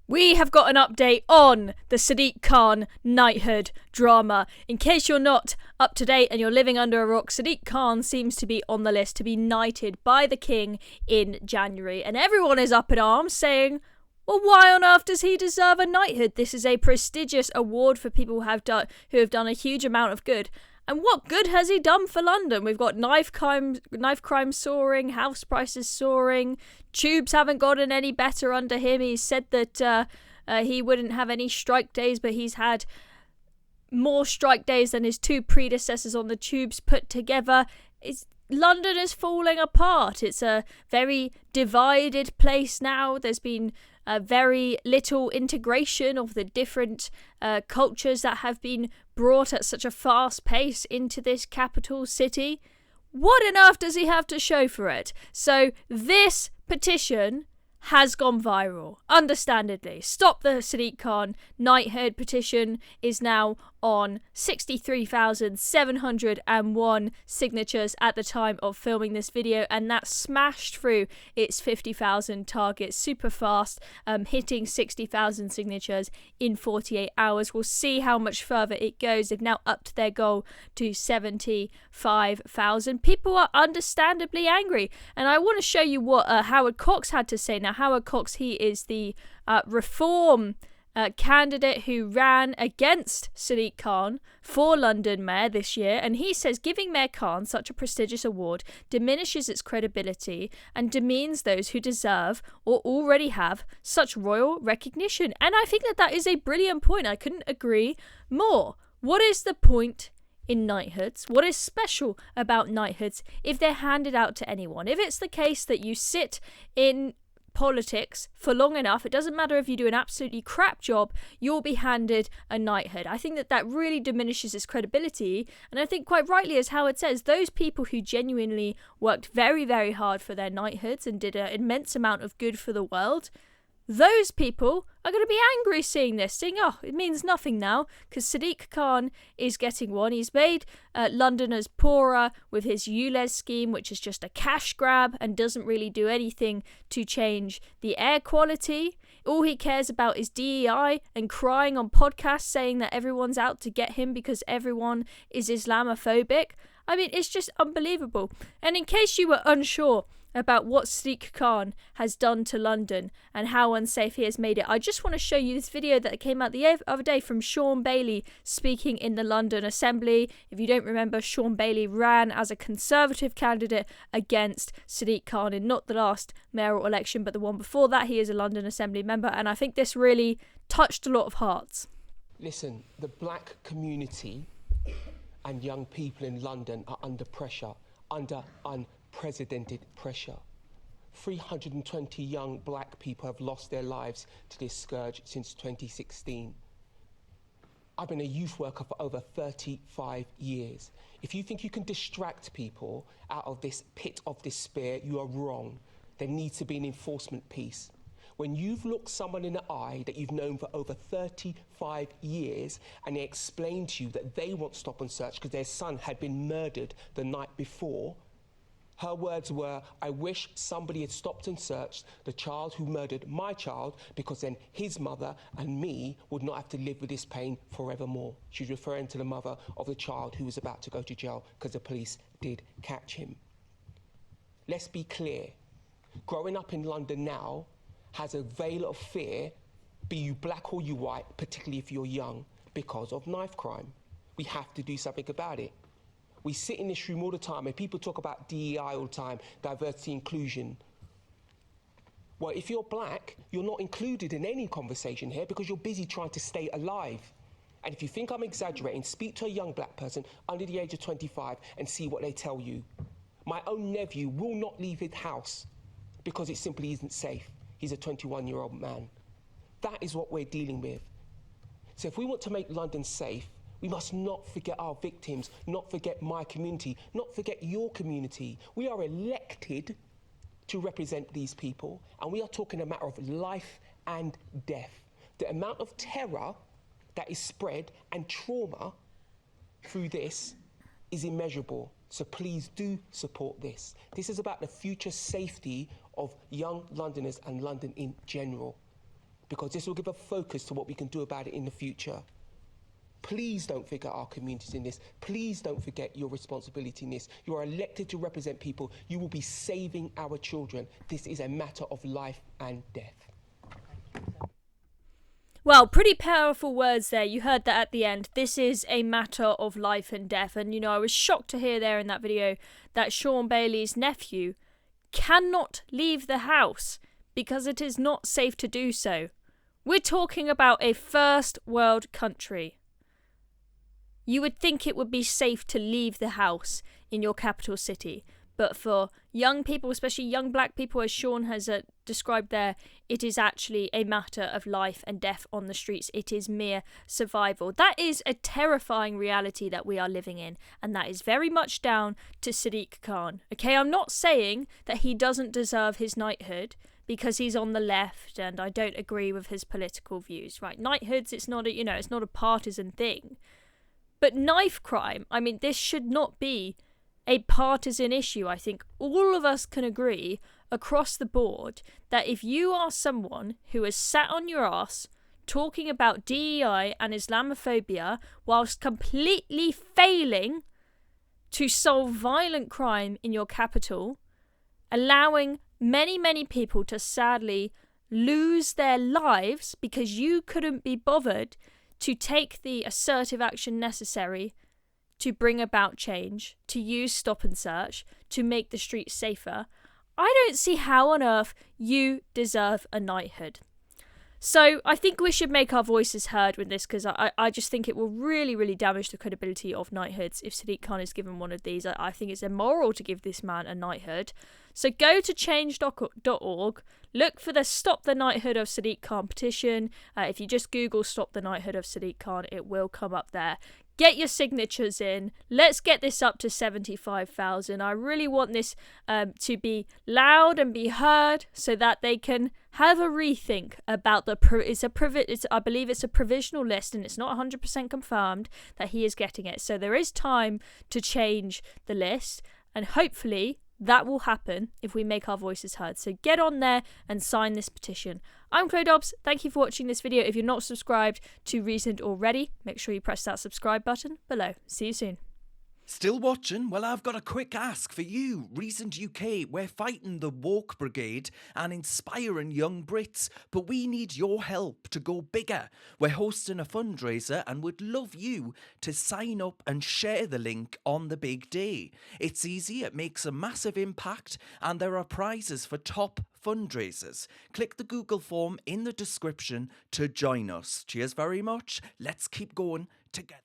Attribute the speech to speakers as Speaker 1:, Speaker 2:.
Speaker 1: We have got an update on the Sadiq Khan knighthood drama. In case you're not up to date and you're living under a rock, Sadiq Khan seems to be on the list to be knighted by the king in January. And everyone is up in arms saying, well, why on earth does he deserve a knighthood? This is a prestigious award for people who have done a huge amount of good. And what good has he done for London? We've got knife crime soaring, house prices soaring, tubes haven't gotten any better under him. He said that he wouldn't have any strike days, but he's had more strike days than his two predecessors on the tubes put together. London is falling apart. It's a very divided place now. There's been very little integration of the different cultures that have been brought at such a fast pace into this capital city. What on earth does he have to show for it? So this petition has gone viral, understandably. Stop the Sadiq Khan knighthood petition is now on 63,701 signatures at the time of filming this video, and that smashed through its 50,000 target super fast, hitting 60,000 signatures in 48 hours. We'll see how much further it goes. They've now upped their goal to 75,000. People are understandably angry, and I want to show you what Howard Cox had to say. Now, Howard Cox, he is the Reform candidate who ran against Sadiq Khan for London Mayor this year, and he says giving Mayor Khan such a prestigious award diminishes its credibility and demeans those who deserve or already have such royal recognition. And I think that is a brilliant point. I couldn't agree more. What is the point in knighthoods? What is special about knighthoods if they're handed out to anyone? If it's the case that you sit in politics for long enough, it doesn't matter if you do an absolutely crap job, you'll be handed a knighthood. I think that really diminishes its credibility, and I think quite rightly, as Howard says, those people who genuinely worked very, very hard for their knighthoods and did an immense amount of good for the world, those people are going to be angry seeing this, saying, oh, it means nothing now because Sadiq Khan is getting one. He's made Londoners poorer with his ULEZ scheme, which is just a cash grab and doesn't really do anything to change the air quality. All he cares about is DEI and crying on podcasts saying that everyone's out to get him because everyone is Islamophobic. I mean, it's just unbelievable. And in case you were unsure about what Sadiq Khan has done to London and how unsafe he has made it, I just want to show you this video that came out the other day from Sean Bailey speaking in the London Assembly. If you don't remember, Sean Bailey ran as a Conservative candidate against Sadiq Khan in not the last mayoral election, but the one before that. He is a London Assembly member, and I think this really touched a lot of hearts.
Speaker 2: Listen, the black community and young people in London are under pressure, under unprecedented pressure. 320 young black people have lost their lives to this scourge since 2016. I've been a youth worker for over 35 years. If you think you can distract people out of this pit of despair, you are wrong. There needs to be an enforcement piece. When you've looked someone in the eye that you've known for over 35 years and they explain to you that they want stop and search because their son had been murdered the night before, her words were, I wish somebody had stopped and searched the child who murdered my child, because then his mother and me would not have to live with this pain forevermore. She's referring to the mother of the child who was about to go to jail because the police did catch him. Let's be clear. Growing up in London now has a veil of fear, be you black or you white, particularly if you're young, because of knife crime. We have to do something about it. We sit in this room all the time and people talk about DEI all the time, diversity, inclusion. Well, if you're black, you're not included in any conversation here because you're busy trying to stay alive. And if you think I'm exaggerating, speak to a young black person under the age of 25 and see what they tell you. My own nephew will not leave his house because it simply isn't safe. He's a 21-year-old man. That is what we're dealing with. So if we want to make London safe, we must not forget our victims, not forget my community, not forget your community. We are elected to represent these people, and we are talking a matter of life and death. The amount of terror that is spread and trauma through this is immeasurable. So please do support this. This is about the future safety of young Londoners and London in general. because this will give a focus to what we can do about it in the future. Please don't forget our communities in this. Please don't forget your responsibility in this. You are elected to represent people. You will be saving our children. This is a matter of life and death.
Speaker 1: Well, pretty powerful words there. You heard that at the end. This is a matter of life and death. And, you know, I was shocked to hear there in that video that Sean Bailey's nephew cannot leave the house because it is not safe to do so. We're talking about a first world country. You would think it would be safe to leave the house in your capital city. But for young people, especially young black people, as Sean has described there, it is actually a matter of life and death on the streets. It is mere survival. That is a terrifying reality that we are living in. And that is very much down to Sadiq Khan. Okay, I'm not saying that he doesn't deserve his knighthood because he's on the left and I don't agree with his political views, right? Knighthoods, it's not a partisan thing. But knife crime, I mean, this should not be a partisan issue. I think all of us can agree across the board that if you are someone who has sat on your ass talking about DEI and Islamophobia whilst completely failing to solve violent crime in your capital, allowing many people to sadly lose their lives because you couldn't be bothered to take the assertive action necessary to bring about change, to use stop and search, to make the streets safer, I don't see how on earth you deserve a knighthood. So I think we should make our voices heard with this because I just think it will really damage the credibility of knighthoods if Sadiq Khan is given one of these. I think it's immoral to give this man a knighthood. So go to change.org, look for the Stop the Knighthood of Sadiq Khan petition. If you just Google Stop the Knighthood of Sadiq Khan, it will come up there. Get your signatures in. Let's get this up to 75,000. I really want this to be loud and be heard so that they can have a rethink about I believe it's a provisional list and it's not 100% confirmed that he is getting it. So there is time to change the list and hopefully that will happen if we make our voices heard. So get on there and sign this petition. I'm Dobbs. Thank you for watching this video. If you're not subscribed to Reasoned already, make sure you press that subscribe button below. See you soon.
Speaker 3: Still watching? Well, I've got a quick ask for you. Reasoned UK, we're fighting the woke brigade and inspiring young Brits, but we need your help to go bigger. We're hosting a fundraiser and would love you to sign up and share the link on the big day. It's easy, it makes a massive impact, and there are prizes for top fundraisers. Click the Google form in the description to join us. Cheers very much. Let's keep going together.